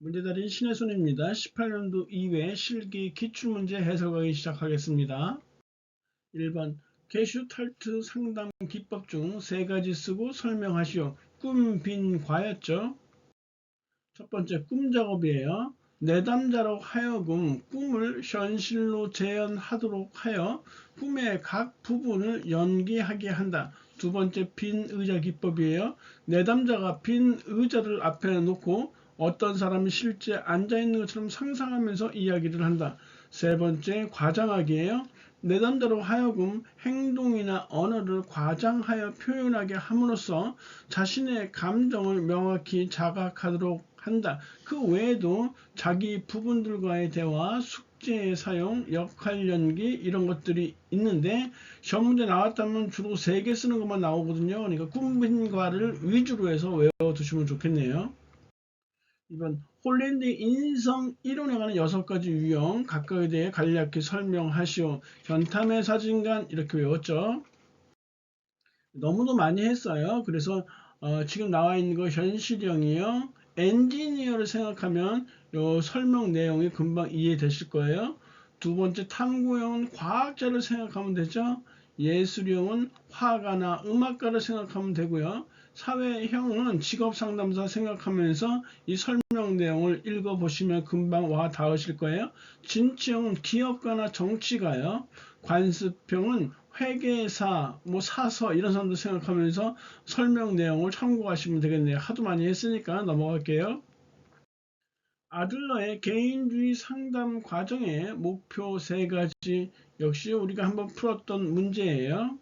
문제달인 신혜손입니다. 18년도 2회 실기 기출문제 해석하기 시작하겠습니다. 1번 게슈탈트 상담 기법 중 세 가지 쓰고 설명하시오. 꿈, 빈, 과였죠. 첫 번째 꿈작업이에요. 내담자로 하여금 꿈을 현실로 재현하도록 하여 꿈의 각 부분을 연기하게 한다. 두 번째 빈 의자 기법이에요. 내담자가 빈 의자를 앞에 놓고 어떤 사람이 실제 앉아있는 것처럼 상상하면서 이야기를 한다. 세 번째 과장하기예요. 내담자로 하여금 행동이나 언어를 과장하여 표현하게 함으로써 자신의 감정을 명확히 자각하도록 한다. 그 외에도 자기 부분들과의 대화, 숙제의 사용, 역할 연기 이런 것들이 있는데 시험 문제 나왔다면 주로 3개 쓰는 것만 나오거든요. 그러니까 꿈빈과를 위주로 해서 외워두시면 좋겠네요. 이번 홀랜드 인성 이론에 관한 6가지 유형 각각에 대해 간략히 설명하시오. 현탐의 사진관 이렇게 외웠죠. 너무도 많이 했어요. 그래서 지금 나와 있는 거 현실형이요. 엔지니어를 생각하면 요 설명 내용이 금방 이해되실 거예요. 두 번째 탐구형은 과학자를 생각하면 되죠. 예술형은 화가나 음악가를 생각하면 되고요. 사회형은 직업상담사 생각하면서 이 설명 내용을 읽어보시면 금방 와 닿으실 거예요. 진취형은 기업가나 정치가요. 관습형은 회계사, 사서 이런 사람들 생각하면서 설명 내용을 참고하시면 되겠네요. 하도 많이 했으니까 넘어갈게요. 아들러의 개인주의 상담 과정의 목표 3가지 역시 우리가 한번 풀었던 문제예요.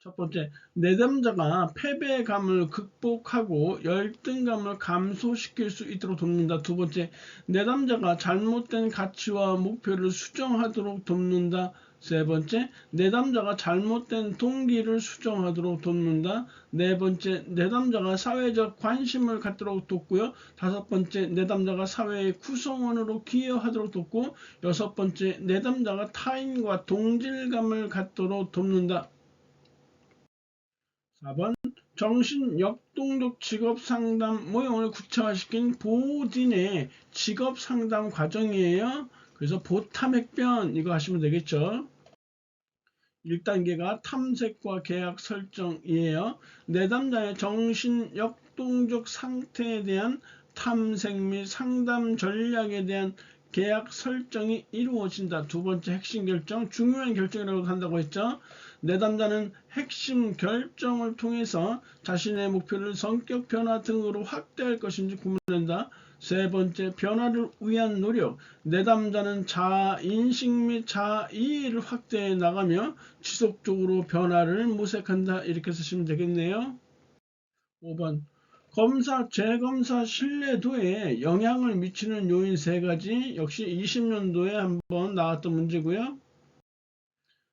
첫 번째, 내담자가 패배감을 극복하고 열등감을 감소시킬 수 있도록 돕는다. 두 번째, 내담자가 잘못된 가치와 목표를 수정하도록 돕는다. 세 번째, 내담자가 잘못된 동기를 수정하도록 돕는다. 네 번째, 내담자가 사회적 관심을 갖도록 돕고요. 다섯 번째, 내담자가 사회의 구성원으로 기여하도록 돕고, 여섯 번째, 내담자가 타인과 동질감을 갖도록 돕는다. 4번 정신역동적 직업상담 모형을 구체화시킨 보딘의 직업상담 과정이에요. 그래서 보탐핵변 이거 하시면 되겠죠. 1단계가 탐색과 계약 설정이에요. 내담자의 정신역동적 상태에 대한 탐색 및 상담 전략에 대한 계약 설정이 이루어진다. 두 번째 핵심 결정, 중요한 결정이라고 한다고 했죠. 내담자는 핵심 결정을 통해서 자신의 목표를 성격 변화 등으로 확대할 것인지 고민한다. 세 번째, 변화를 위한 노력. 내담자는 자인식 및 자이해를 확대해 나가며 지속적으로 변화를 모색한다. 이렇게 쓰시면 되겠네요. 5번 검사, 재검사 신뢰도에 영향을 미치는 요인 3가지 역시 20년도에 한번 나왔던 문제고요.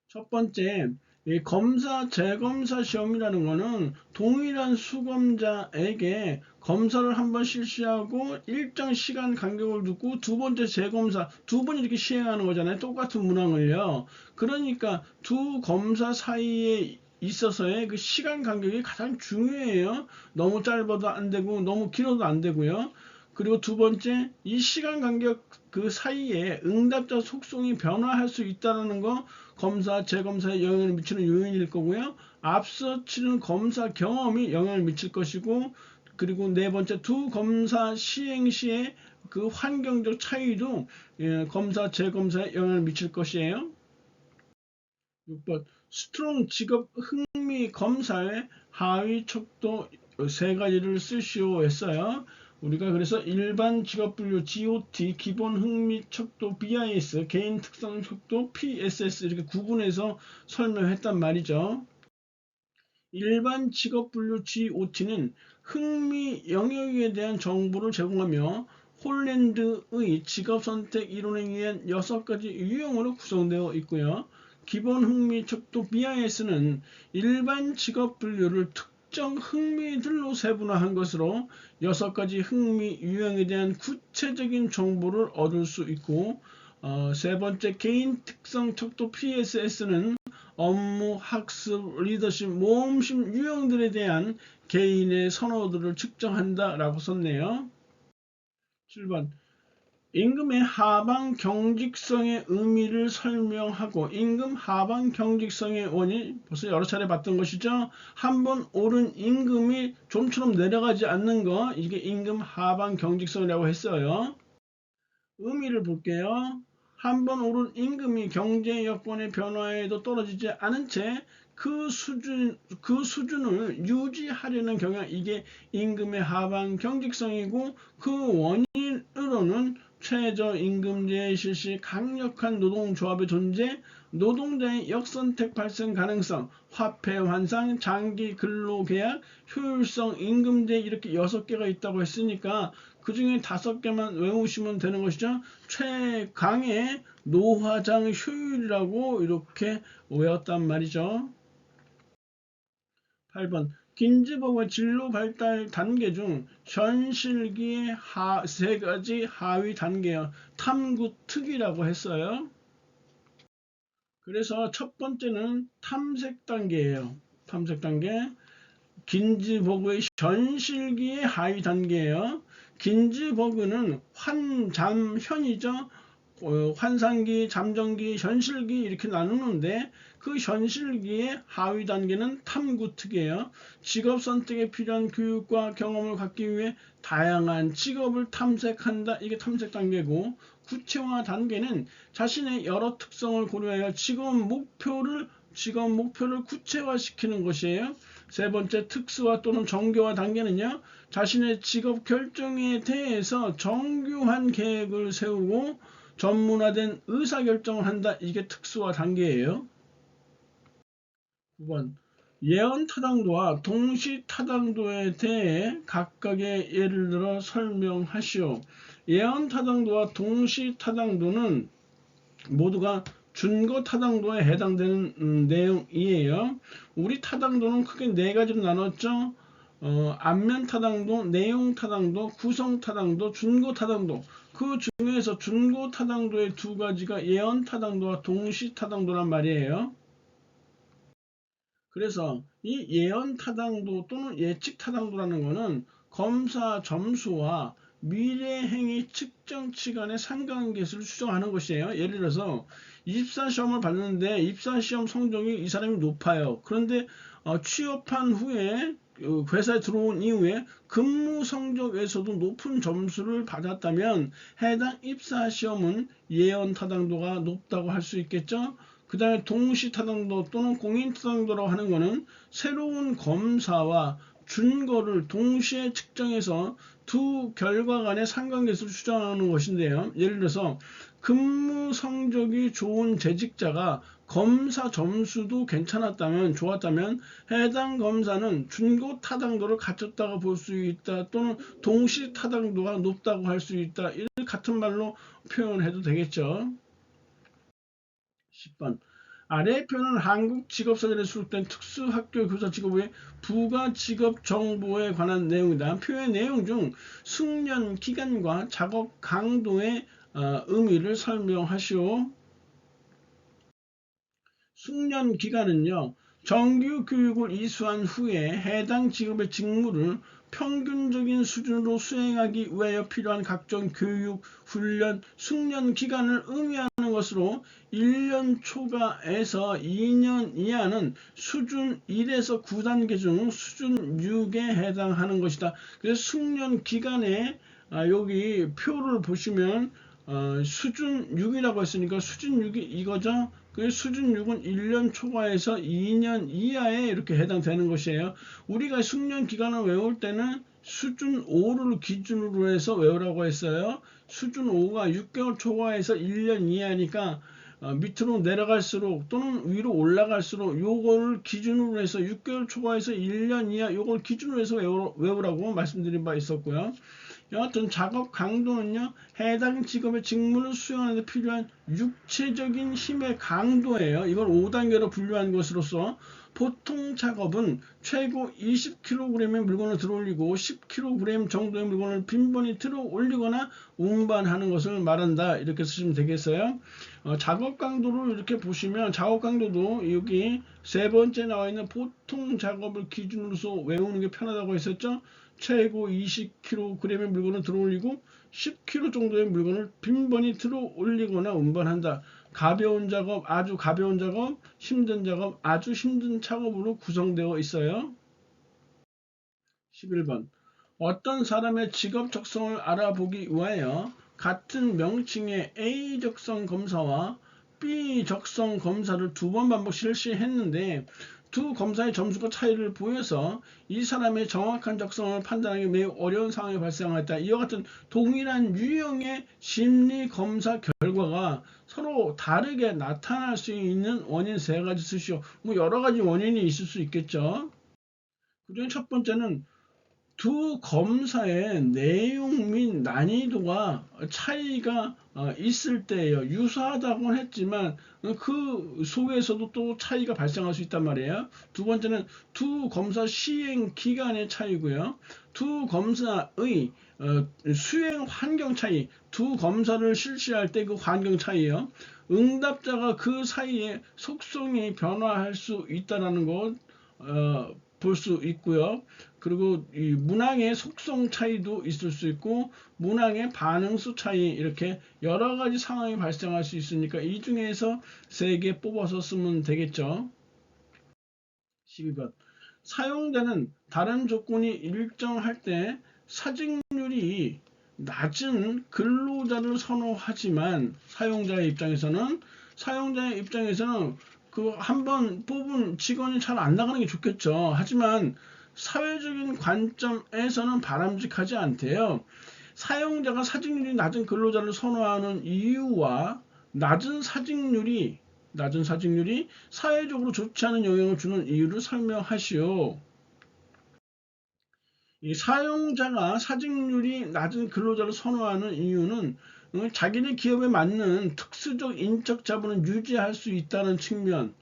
첫 번째, 이 검사, 재검사 시험이라는 거는 동일한 수검자에게 검사를 한번 실시하고 일정 시간 간격을 두고 두 번째 재검사, 2번 이렇게 시행하는 거잖아요. 똑같은 문항을요. 그러니까 두 검사 사이에 있어서의 그 시간 간격이 가장 중요해요. 너무 짧아도 안 되고 너무 길어도 안 되고요. 그리고 두 번째, 이 시간 간격 그 사이에 응답자 속성이 변화할 수 있다는 거 검사, 재검사에 영향을 미치는 요인일 거고요. 앞서 치른 검사 경험이 영향을 미칠 것이고, 그리고 네 번째 두 검사 시행 시에 그 환경적 차이도 검사, 재검사에 영향을 미칠 것이에요. 6번 스트롱 직업 흥미 검사의 하위 척도 3가지를 쓰시오 했어요. 우리가 그래서 일반 직업분류 GOT, 기본 흥미 척도 BIS, 개인 특성 척도 PSS 이렇게 구분해서 설명했단 말이죠. 일반 직업분류 GOT는 흥미 영역에 대한 정보를 제공하며 홀랜드의 직업선택 이론에 의한 6가지 유형으로 구성되어 있고요. 기본 흥미 척도 BIS는 일반 직업 분류를 특정 흥미들로 세분화한 것으로 6가지 흥미 유형에 대한 구체적인 정보를 얻을 수 있고, 세 번째 개인 특성 척도 PSS는 업무, 학습, 리더십, 모험심 유형들에 대한 개인의 선호도를 측정한다 라고 썼네요. 7번 임금의 하방 경직성의 의미를 설명하고 임금 하방 경직성의 원인 벌써 여러 차례 봤던 것이죠. 한번 오른 임금이 좀처럼 내려가지 않는 거 이게 임금 하방 경직성이라고 했어요. 의미를 볼게요. 한번 오른 임금이 경제 여건의 변화에도 떨어지지 않은 채 그 수준을 유지하려는 경향 이게 임금의 하방 경직성이고 그 원인으로는 최저임금제 실시 강력한 노동조합의 존재, 노동자의 역선택 발생 가능성, 화폐 환상, 장기 근로계약, 효율성 임금제 이렇게 6개가 있다고 했으니까 그 중에 5개만 외우시면 되는 것이죠. 최강의 노화장 효율이라고 이렇게 외웠단 말이죠. 8번 긴지법의 진로 발달 단계 중 현실기의 3가지 하위 단계요. 탐구특이라고 했어요. 그래서 첫 번째는 탐색 단계예요. 탐색 단계. 긴지버그의 현실기의 하위 단계예요. 긴지버그는 환잠현이죠. 환상기, 잠정기, 현실기 이렇게 나누는데 그 현실기의 하위 단계는 탐구특이에요. 직업 선택에 필요한 교육과 경험을 갖기 위해 다양한 직업을 탐색한다. 이게 탐색 단계고 구체화 단계는 자신의 여러 특성을 고려하여 직업 목표를 구체화시키는 것이에요. 세 번째 특수화 또는 정교화 단계는요. 자신의 직업 결정에 대해서 정교한 계획을 세우고 전문화된 의사결정을 한다. 이게 특수화 단계예요. 9번 예언 타당도와 동시 타당도에 대해 각각의 예를 들어 설명하시오. 예언 타당도와 동시 타당도는 모두가 준거 타당도에 해당되는 내용이에요. 우리 타당도는 크게 4가지로 나눴죠. 앞면 타당도, 내용 타당도, 구성 타당도, 준거 타당도. 그 중에서 준거 타당도의 2가지가 예언 타당도와 동시 타당도란 말이에요. 그래서 이 예언 타당도 또는 예측 타당도라는 것은 검사 점수와 미래 행위 측정치 간의 상관계수를 추정하는 것이에요. 예를 들어서 입사시험을 봤는데 입사시험 성적이 이 사람이 높아요. 그런데 취업한 후에 회사에 들어온 이후에 근무 성적에서도 높은 점수를 받았다면 해당 입사시험은 예언 타당도가 높다고 할 수 있겠죠. 그 다음에 동시 타당도 또는 공인 타당도라고 하는 것은 새로운 검사와 준거를 동시에 측정해서 두 결과 간의 상관계수를 추정하는 것인데요. 예를 들어서 근무 성적이 좋은 재직자가 검사 점수도 좋았다면 해당 검사는 준거 타당도를 갖췄다고 볼 수 있다. 또는 동시 타당도가 높다고 할 수 있다. 이를 같은 말로 표현해도 되겠죠. 10번 아래 표현은 한국 직업사전에 수록된 특수학교 교사 직업의 부가 직업 정보에 관한 내용이다. 표현 내용 중 숙련 기간과 작업 강도의 의미를 설명하시오. 숙련 기간은요. 정규 교육을 이수한 후에 해당 직업의 직무를 평균적인 수준으로 수행하기 위하여 필요한 각종 교육, 훈련, 숙련 기간을 의미하는 것으로 1년 초과에서 2년 이하는 수준 1에서 9단계 중 수준 6에 해당하는 것이다. 그래서 숙련 기간에 여기 표를 보시면 수준 6이라고 했으니까 수준 6이 이거죠. 그 수준 6은 1년 초과에서 2년 이하에 이렇게 해당되는 것이에요. 우리가 숙련 기간을 외울 때는 수준 5를 기준으로 해서 외우라고 했어요. 수준 5가 6개월 초과에서 1년 이하니까 밑으로 내려갈수록 또는 위로 올라갈수록 요거를 기준으로 해서 6개월 초과에서 1년 이하 요걸 기준으로 해서 외우라고 말씀드린 바 있었고요. 여하튼 작업 강도는요. 해당 직업의 직무를 수행하는 데 필요한 육체적인 힘의 강도예요. 이걸 5단계로 분류한 것으로서 보통 작업은 최고 20kg의 물건을 들어올리고 10kg 정도의 물건을 빈번히 들어올리거나 운반하는 것을 말한다. 이렇게 쓰시면 되겠어요. 작업 강도를 이렇게 보시면 작업 강도도 여기 3번째 나와 있는 보통 작업을 기준으로서 외우는 게 편하다고 했었죠. 최고 20kg의 물건을 들어올리고 10kg 정도의 물건을 빈번히 들어올리거나 운반한다. 가벼운 작업, 아주 가벼운 작업, 힘든 작업, 아주 힘든 작업으로 구성되어 있어요. 11번. 어떤 사람의 직업 적성을 알아보기 위하여 같은 명칭의 A 적성 검사와 B 적성 검사를 2번 반복 실시했는데 두 검사의 점수가 차이를 보여서 이 사람의 정확한 적성을 판단하기 매우 어려운 상황이 발생하였다. 이와 같은 동일한 유형의 심리 검사 결과가 서로 다르게 나타날 수 있는 원인 3가지 쓰시오. 여러 가지 원인이 있을 수 있겠죠. 그중에 첫 번째는 두 검사의 내용 및 난이도가 차이가 있을 때예요. 유사하다고는 했지만 그 속에서도 또 차이가 발생할 수 있단 말이에요. 두 번째는 두 검사 시행 기간의 차이고요. 두 검사의 수행 환경 차이, 두 검사를 실시할 때 그 환경 차이예요. 응답자가 그 사이에 속성이 변화할 수 있다는 것 볼 수 있고요. 그리고 이 문항의 속성 차이도 있을 수 있고 문항의 반응수 차이, 이렇게 여러 가지 상황이 발생할 수 있으니까 이 중에서 3개 뽑아서 쓰면 되겠죠. 12번. 사용자는 다른 조건이 일정할 때 사직률이 낮은 근로자를 선호하지만 사용자의 입장에서는 그 한번 뽑은 직원이 잘 안 나가는 게 좋겠죠. 하지만 사회적인 관점에서는 바람직하지 않대요. 사용자가 사직률이 낮은 근로자를 선호하는 이유와 낮은 사직률이 사회적으로 좋지 않은 영향을 주는 이유를 설명하시오. 이 사용자가 사직률이 낮은 근로자를 선호하는 이유는 자기네 기업에 맞는 특수적 인적 자본을 유지할 수 있다는 측면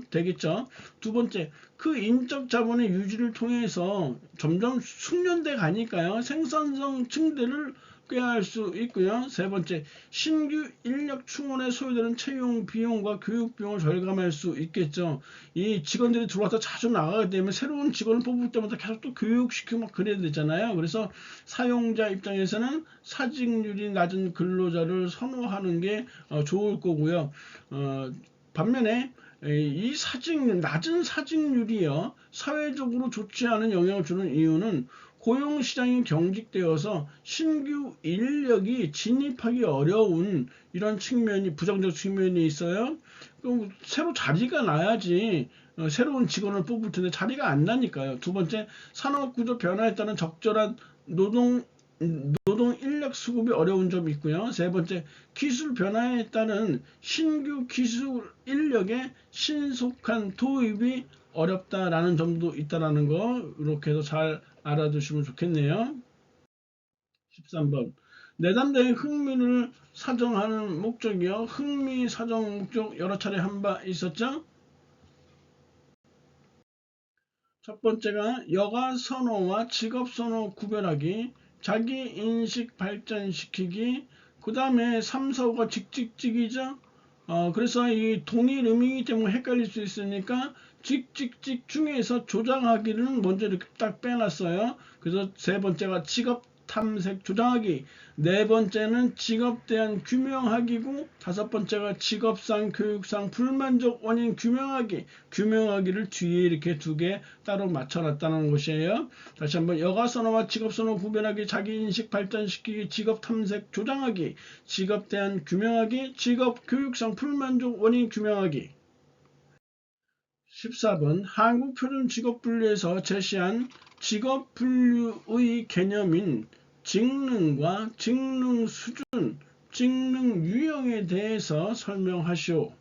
되겠죠. 두 번째, 그 인적 자본의 유지를 통해서 점점 숙련돼 가니까요. 생산성 증대를 꾀할 수 있고요. 세 번째, 신규 인력 충원에 소요되는 채용 비용과 교육 비용을 절감할 수 있겠죠. 이 직원들이 들어와서 자주 나가게 되면 새로운 직원을 뽑을 때마다 계속 또 교육시키고 막 그래야 되잖아요. 그래서 사용자 입장에서는 사직률이 낮은 근로자를 선호하는 게 좋을 거고요. 반면에 이 낮은 사직률이요, 사회적으로 좋지 않은 영향을 주는 이유는 고용시장이 경직되어서 신규 인력이 진입하기 어려운 이런 측면이, 부정적 측면이 있어요. 그럼 새로 자리가 나야지 새로운 직원을 뽑을 텐데 자리가 안 나니까요. 두 번째, 산업구조 변화에 따른 적절한 노동 인력 수급이 어려운 점이 있고요. 세 번째, 기술 변화에 따른 신규 기술 인력의 신속한 도입이 어렵다라는 점도 있다라는 거, 이렇게 해서 잘 알아두시면 좋겠네요. 13번. 내담자의 흥미를 사정하는 목적이요. 흥미 사정 목적 여러 차례 한 바 있었죠? 첫 번째가 여가 선호와 직업 선호 구별하기, 자기 인식 발전시키기, 그 다음에 3, 4, 5가 직직직이죠. 그래서 이 동일 의미이기 때문에 헷갈릴 수 있으니까 직직직 중에서 조장하기는 먼저 이렇게 딱 빼놨어요. 그래서 세 번째가 직업 탐색 조장하기, 네 번째는 직업 대한 규명하기고, 다섯 번째가 직업상 교육상 불만족 원인 규명하기를 뒤에 이렇게 2개 따로 맞춰놨다는 것이에요. 다시 한번, 여가 선호와 직업 선호 구별하기, 자기 인식 발전시키기, 직업 탐색 조장하기, 직업 대한 규명하기, 직업 교육상 불만족 원인 규명하기. 14번, 한국표준직업분류에서 제시한 직업분류의 개념인 직능과 직능 수준, 직능 유형에 대해서 설명하시오.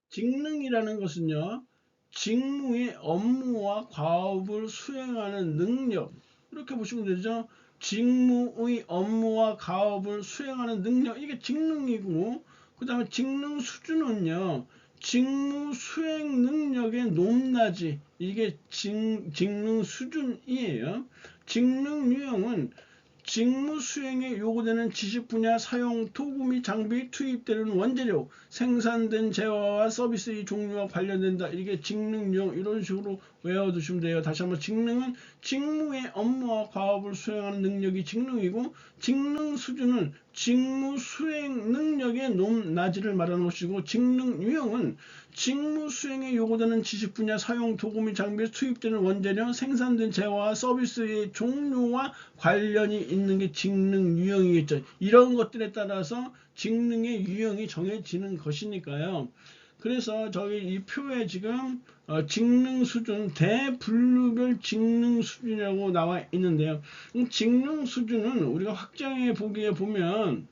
직능이라는 것은요, 직무의 업무와 과업을 수행하는 능력, 이렇게 보시면 되죠. 직무의 업무와 과업을 수행하는 능력, 이게 직능이고, 그 다음에 직능 수준은요, 직무 수행 능력의 높낮이, 이게 직능 수준이에요. 직능 유형은 직무 수행에 요구되는 지식 분야, 사용 도구 및 장비, 투입되는 원재료, 생산된 재화와 서비스의 종류와 관련된다. 이게 직능 유형, 이런 식으로 외워두시면 돼요. 다시 한번 직능은 직무의 업무와 과업을 수행하는 능력이 직능이고, 직능 수준은 직무 수행 능력의 높낮이를 말하는 것이고, 직능 유형은 직무 수행에 요구되는 지식 분야, 사용 도구 및 장비에 투입되는 원재료, 생산된 재화와 서비스의 종류와 관련이 있는 게 직능 유형이겠죠. 이런 것들에 따라서 직능의 유형이 정해지는 것이니까요. 그래서 저기 이 표에 지금 직능 수준, 대분류별 직능 수준이라고 나와 있는데요. 직능 수준은 우리가 확장해 보기에 보면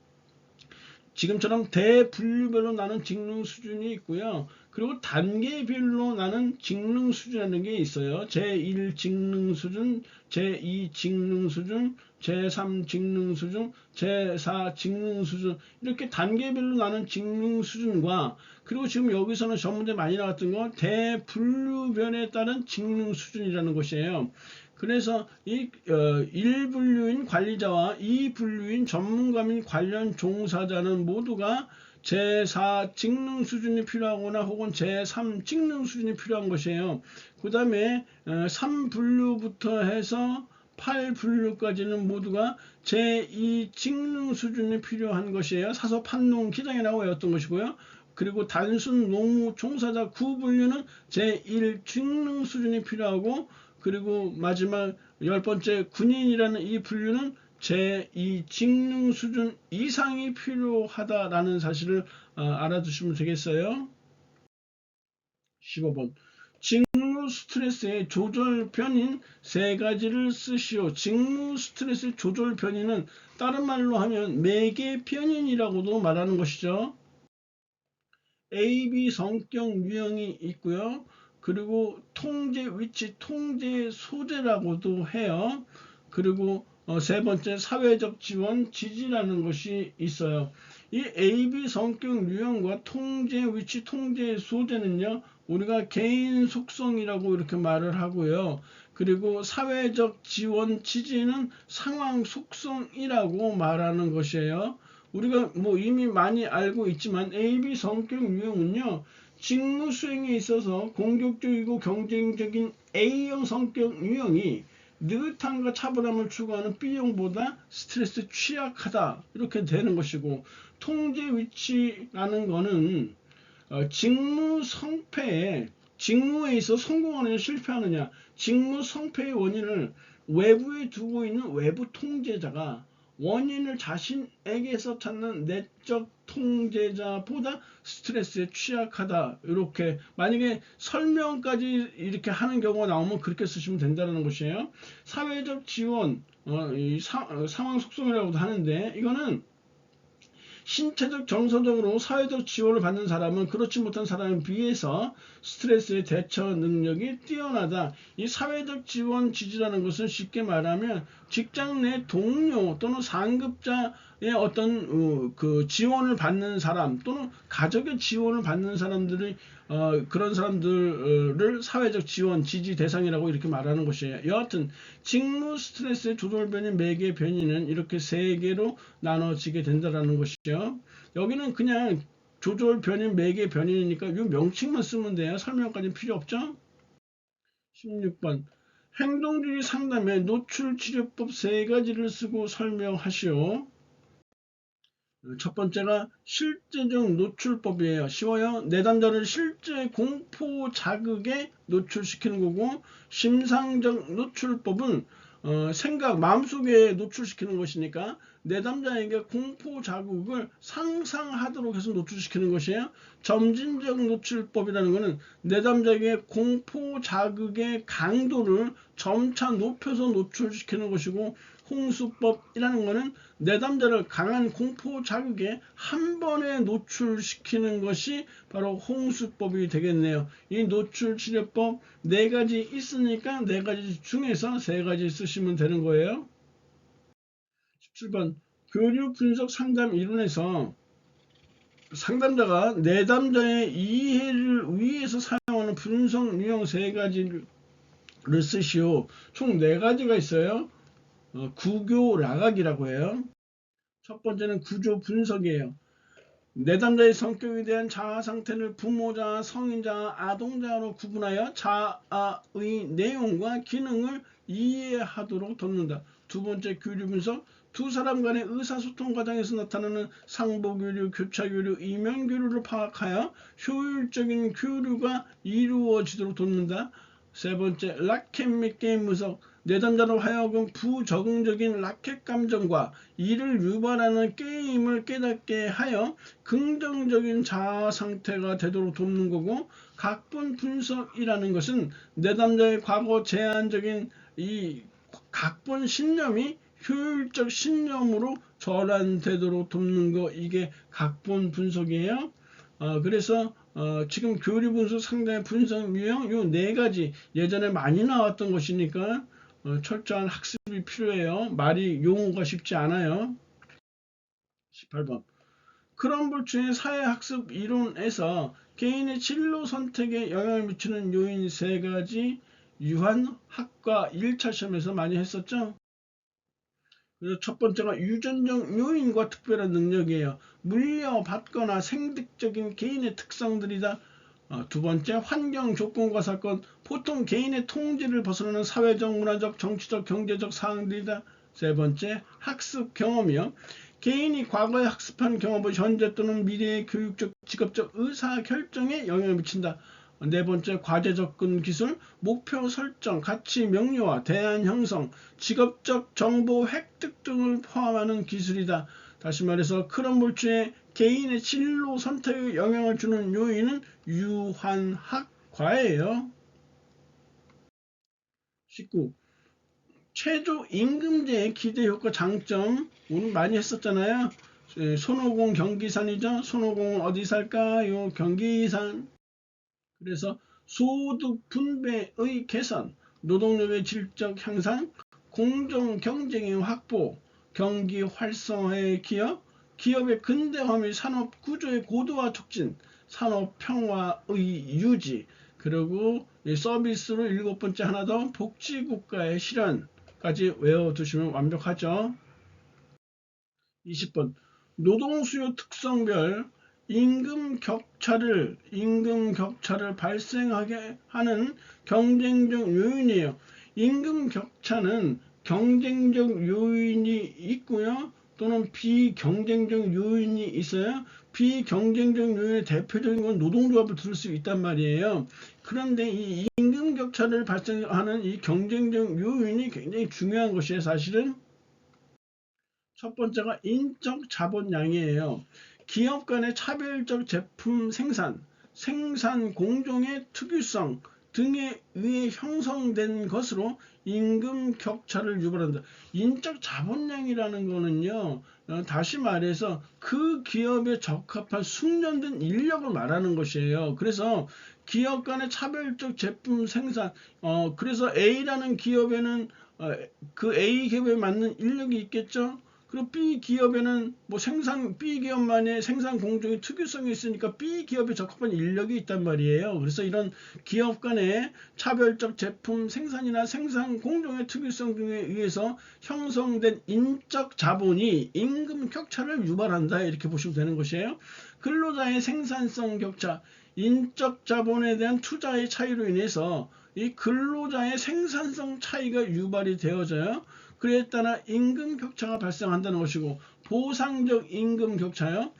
지금처럼 대분류별로 나눈 직능 수준이 있고요. 그리고 단계별로 나눈 직능 수준이라는 게 있어요. 제1 직능 수준, 제2 직능 수준, 제3 직능 수준, 제4 직능 수준, 이렇게 단계별로 나눈 직능 수준과, 그리고 지금 여기서는 전문대 많이 나왔던 거 대분류별에 따른 직능 수준이라는 것이에요. 그래서 이 1분류인 관리자와 2분류인 전문가 및 관련 종사자는 모두가 제4 직능 수준이 필요하거나 혹은 제3 직능 수준이 필요한 것이에요. 그 다음에 3분류부터 해서 8분류까지는 모두가 제2 직능 수준이 필요한 것이에요. 사서 판농 기장이라고 외웠던 것이고요. 그리고 단순 농무 종사자 9분류는 제1 직능 수준이 필요하고, 그리고 마지막 10번째 군인이라는 이 분류는 제2 직능 수준 이상이 필요하다라는 사실을 알아두시면 되겠어요. 15번. 직무 스트레스의 조절 변인 세 가지를 쓰시오. 직무 스트레스 조절 변인은 다른 말로 하면 매개 변인이라고도 말하는 것이죠. AB 성격 유형이 있고요. 그리고 통제 위치, 통제 소재라고도 해요. 그리고 세 번째 사회적 지원, 지지라는 것이 있어요. 이 AB 성격 유형과 통제 위치, 통제 소재는요, 우리가 개인 속성이라고 이렇게 말을 하고요. 그리고 사회적 지원, 지지는 상황 속성이라고 말하는 것이에요. 우리가 뭐 이미 많이 알고 있지만 AB 성격 유형은요, 직무 수행에 있어서 공격적이고 경쟁적인 A형 성격 유형이 느긋함과 차분함을 추구하는 B형보다 스트레스 취약하다, 이렇게 되는 것이고, 통제 위치라는 거는 직무 성패에, 직무에 있어 성공하느냐 실패하느냐, 직무 성패의 원인을 외부에 두고 있는 외부 통제자가 원인을 자신에게서 찾는 내적 통제자보다 스트레스에 취약하다, 이렇게 만약에 설명까지 이렇게 하는 경우가 나오면 그렇게 쓰시면 된다는 것이에요. 사회적 지원, 상황 속성이라고도 하는데, 이거는 신체적 정서적으로 사회적 지원을 받는 사람은 그렇지 못한 사람에 비해서 스트레스의 대처 능력이 뛰어나다. 이 사회적 지원 지지라는 것은 쉽게 말하면 직장 내 동료 또는 상급자의 어떤 그 지원을 받는 사람 또는 가족의 지원을 받는 사람들이 그런 사람들을 사회적 지원 지지 대상이라고 이렇게 말하는 것이에요. 여하튼 직무 스트레스의 조절 변인, 매개 변인은 이렇게 세 개로 나눠지게 된다는 것이죠. 여기는 그냥 조절 변인, 매개 변인이니까 이 명칭만 쓰면 돼요. 설명까지는 필요 없죠. 16번. 행동주의 상담에 노출치료법 세 가지를 쓰고 설명하시오. 첫 번째가 실제적 노출법이에요. 쉬워요. 내담자를 실제 공포 자극에 노출시키는 거고, 심상적 노출법은 생각, 마음속에 노출시키는 것이니까 내담자에게 공포 자극을 상상하도록 해서 노출시키는 것이에요. 점진적 노출법이라는 것은 내담자에게 공포 자극의 강도를 점차 높여서 노출시키는 것이고, 홍수법이라는 것은 내담자를 강한 공포 자극에 한 번에 노출시키는 것이 바로 홍수법이 되겠네요. 이 노출 치료법 네 가지 있으니까 네 가지 중에서 세 가지 쓰시면 되는 거예요. 17번. 교류 분석 상담 이론에서 상담자가 내담자의 이해를 위해서 사용하는 분석 유형 세 가지를 쓰시오. 총 네 가지가 있어요. 구교 라각이라고 해요. 첫 번째는 구조 분석이에요. 내담자의 성격에 대한 자아 상태를 부모자, 성인자, 아동자로 구분하여 자아의 내용과 기능을 이해하도록 돕는다. 두 번째 교류 분석. 두 사람 간의 의사소통 과정에서 나타나는 상보교류, 교차교류, 이면교류를 파악하여 효율적인 교류가 이루어지도록 돕는다. 세 번째, 라켓 및 게임 분석. 내담자로 하여금 부적응적인 라켓 감정과 이를 유발하는 게임을 깨닫게 하여 긍정적인 자아 상태가 되도록 돕는 거고, 각본 분석이라는 것은 내담자의 과거 제한적인 이 각본 신념이 효율적 신념으로 전환되도록 돕는 거, 이게 각본 분석이에요. 그래서 지금 교류 분석, 상당히 분석 유형 요 네 가지 예전에 많이 나왔던 것이니까 철저한 학습이 필요해요. 말이 용어가 쉽지 않아요. 18번. 크럼볼츠의 사회학습 이론에서 개인의 진로 선택에 영향을 미치는 요인 세 가지 유한 학과 1차 시험에서 많이 했었죠. 그래서 첫 번째가 유전적 요인과 특별한 능력이에요. 물려받거나 생득적인 개인의 특성들이다. 두 번째, 환경 조건과 사건. 보통 개인의 통제를 벗어나는 사회적, 문화적, 정치적, 경제적 사항들이다. 세 번째, 학습 경험이요. 개인이 과거에 학습한 경험을 현재 또는 미래의 교육적, 직업적 의사 결정에 영향을 미친다. 네 번째, 과제 접근 기술, 목표 설정, 가치 명료화, 대안 형성, 직업적 정보 획득 등을 포함하는 기술이다. 다시 말해서 크럼볼츠의 개인의 진로 선택에 영향을 주는 요인은 유한학과예요. 19. 최저임금제의 기대효과 장점, 오늘 많이 했었잖아요. 손오공 경기산이죠. 손오공은 어디 살까요? 경기산. 그래서 소득 분배의 개선, 노동력의 질적 향상, 공정 경쟁의 확보, 경기 활성화의 기여, 기업의 근대화 및 산업 구조의 고도화 촉진, 산업 평화의 유지, 그리고 서비스로 7번째 하나 더 복지국가의 실현까지 외워두시면 완벽하죠. 20번. 노동수요 특성별 임금 격차를 발생하게 하는 경쟁적 요인이에요. 임금 격차는 경쟁적 요인이 있고요, 또는 비경쟁적 요인이 있어요. 비경쟁적 요인의 대표적인 건 노동조합을 들을 수 있단 말이에요. 그런데 이 임금 격차를 발생하는 이 경쟁적 요인이 굉장히 중요한 것이에요. 사실은 첫 번째가 인적 자본량이에요. 기업 간의 차별적 제품 생산, 생산 공정의 특유성 등에 의해 형성된 것으로 임금 격차를 유발한다. 인적 자본량이라는 거는요, 다시 말해서 그 기업에 적합한 숙련된 인력을 말하는 것이에요. 그래서 기업 간의 차별적 제품 생산, 그래서 A라는 기업에는 그 A 기업에 맞는 인력이 있겠죠. 그리고 B 기업에는 뭐 B 기업만의 생산 공정의 특유성이 있으니까 B 기업에 적합한 인력이 있단 말이에요. 그래서 이런 기업 간의 차별적 제품 생산이나 생산 공정의 특유성 등에 의해서 형성된 인적 자본이 임금 격차를 유발한다, 이렇게 보시면 되는 것이에요. 근로자의 생산성 격차, 인적 자본에 대한 투자의 차이로 인해서 이 근로자의 생산성 차이가 유발이 되어져요. 그에 따라 임금 격차가 발생한다는 것이고, 보상적 임금 격차요.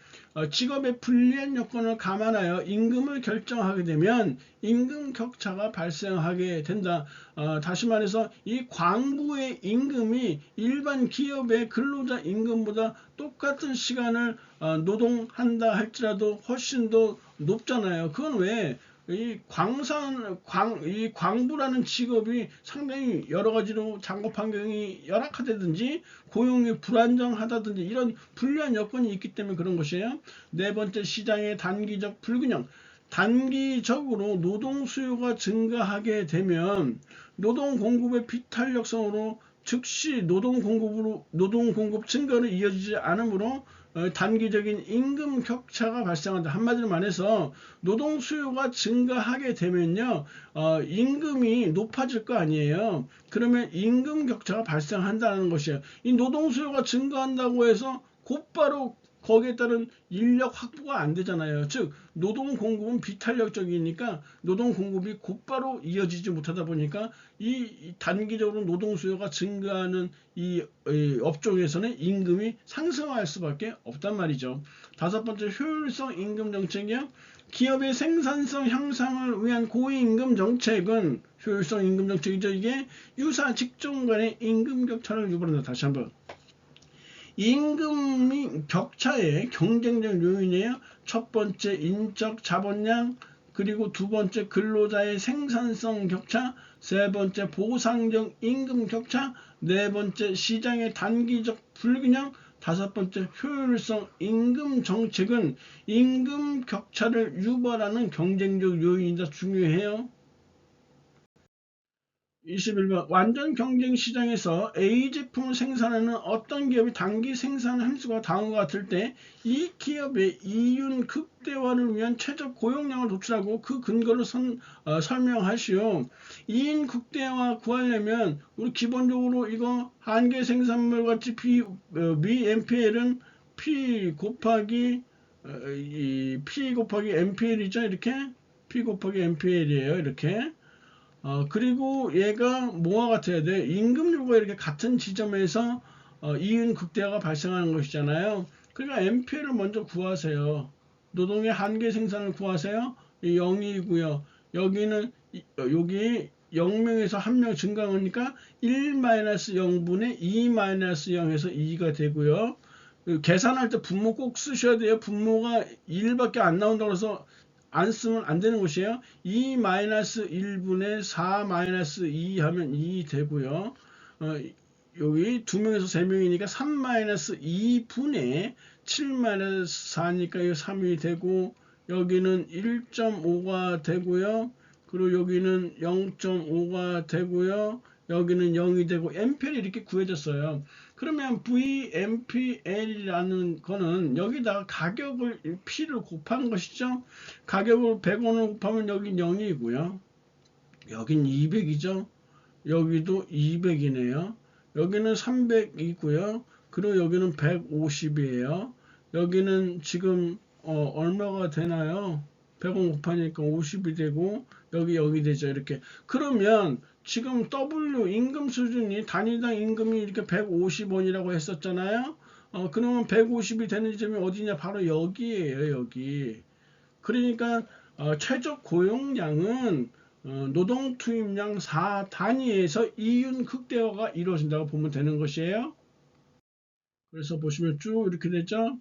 직업의 불리한 여건을 감안하여 임금을 결정하게 되면 임금 격차가 발생하게 된다. 다시 말해서 이 광부의 임금이 일반 기업의 근로자 임금보다 똑같은 시간을 노동한다 할지라도 훨씬 더 높잖아요. 그건 왜? 이 광부라는 직업이 상당히 여러 가지로 작업 환경이 열악하다든지 고용이 불안정하다든지 이런 불리한 여건이 있기 때문에 그런 것이에요. 네 번째, 시장의 단기적 불균형. 단기적으로 노동 수요가 증가하게 되면 노동 공급의 비탄력성으로 즉시 노동 공급 증가로 이어지지 않으므로 단기적인 임금 격차가 발생한다. 한마디로 말해서 노동 수요가 증가하게 되면요, 임금이 높아질 거 아니에요. 그러면 임금 격차가 발생한다는 것이에요. 이 노동 수요가 증가한다고 해서 곧바로 거기에 따른 인력 확보가 안 되잖아요. 즉 노동 공급은 비탄력적이니까 노동 공급이 곧바로 이어지지 못하다 보니까 이 단기적으로 노동 수요가 증가하는 이 업종에서는 임금이 상승할 수밖에 없단 말이죠. 다섯 번째, 효율성 임금 정책이요. 기업의 생산성 향상을 위한 고임금 정책은 효율성 임금 정책이죠. 이게 유사 직종 간의 임금 격차를 유발한다. 다시 한번. 임금이 격차의 경쟁적 요인이에요. 첫 번째, 인적 자본량, 그리고 두 번째, 근로자의 생산성 격차, 세 번째, 보상적 임금 격차, 네 번째, 시장의 단기적 불균형, 다섯 번째, 효율성 임금 정책은 임금 격차를 유발하는 경쟁적 요인이다. 중요해요. 21번 완전 경쟁 시장에서 A 제품을 생산하는 어떤 기업이 단기 생산 함수가 다음과 같을 때 이 기업의 이윤 극대화를 위한 최적 고용량을 도출하고 그 근거를 설명하시오. 이윤 극대화 구하려면 우리 기본적으로 이거 한계 생산물 가치 MPL은 P 곱하기 MPL이죠. 이렇게 P 곱하기 MPL이에요. 이렇게. 그리고 얘가 뭐와 같아야 돼? 임금률과 이렇게 같은 지점에서 이윤 극대화가 발생하는 것이잖아요. 그러니까 MPL을 먼저 구하세요. 노동의 한계 생산을 구하세요. 0이고요. 여기는 여기 0명에서 1명 증가하니까 1-0분의 2-0에서 2가 되고요. 계산할 때 분모 꼭 쓰셔야 돼요. 분모가 1밖에 안 나온다고 해서 안 쓰면 안 되는 것이에요. 2-1분의 4-2 하면 2 되고요. 여기 2명에서 3명이니까 3-2분의 7-4니까 이거 3이 되고, 여기는 1.5가 되고요. 그리고 여기는 0.5가 되고요. 여기는 0이 되고, MPL이 이렇게 구해졌어요. 그러면 VMPL이라는 거는 여기다가 가격을 P를 곱한 것이죠. 가격을 100원을 곱하면 여긴 0이고요. 여긴 200이죠. 여기도 200이네요. 여기는 300이고요. 그리고 여기는 150이에요. 여기는 지금 얼마가 되나요? 100원 곱하니까 50이 되고 여기 되죠. 이렇게. 그러면 지금 W 임금 수준이 단위당 임금이 이렇게 150원이라고 했었잖아요. 그러면 150이 되는 지점이 어디냐? 바로 여기에요. 여기. 그러니까 최적 고용량은 노동 투입량 4단위에서 이윤 극대화가 이루어진다고 보면 되는 것이에요. 그래서 보시면 쭉 이렇게 되죠.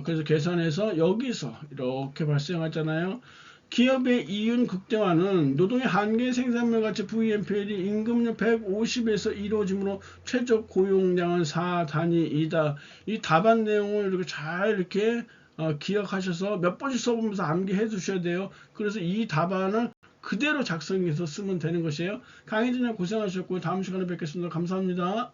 그래서 계산해서 여기서 이렇게 발생하잖아요. 기업의 이윤 극대화는 노동의 한계 생산물 가치 VMPL이 임금률 150에서 이루어지므로 최적 고용량은 4단위이다. 이 답안 내용을 이렇게 잘 이렇게 기억하셔서 몇 번씩 써보면서 암기해 두셔야 돼요. 그래서 이 답안을 그대로 작성해서 쓰면 되는 것이에요. 강의 진행 고생하셨고 다음 시간에 뵙겠습니다. 감사합니다.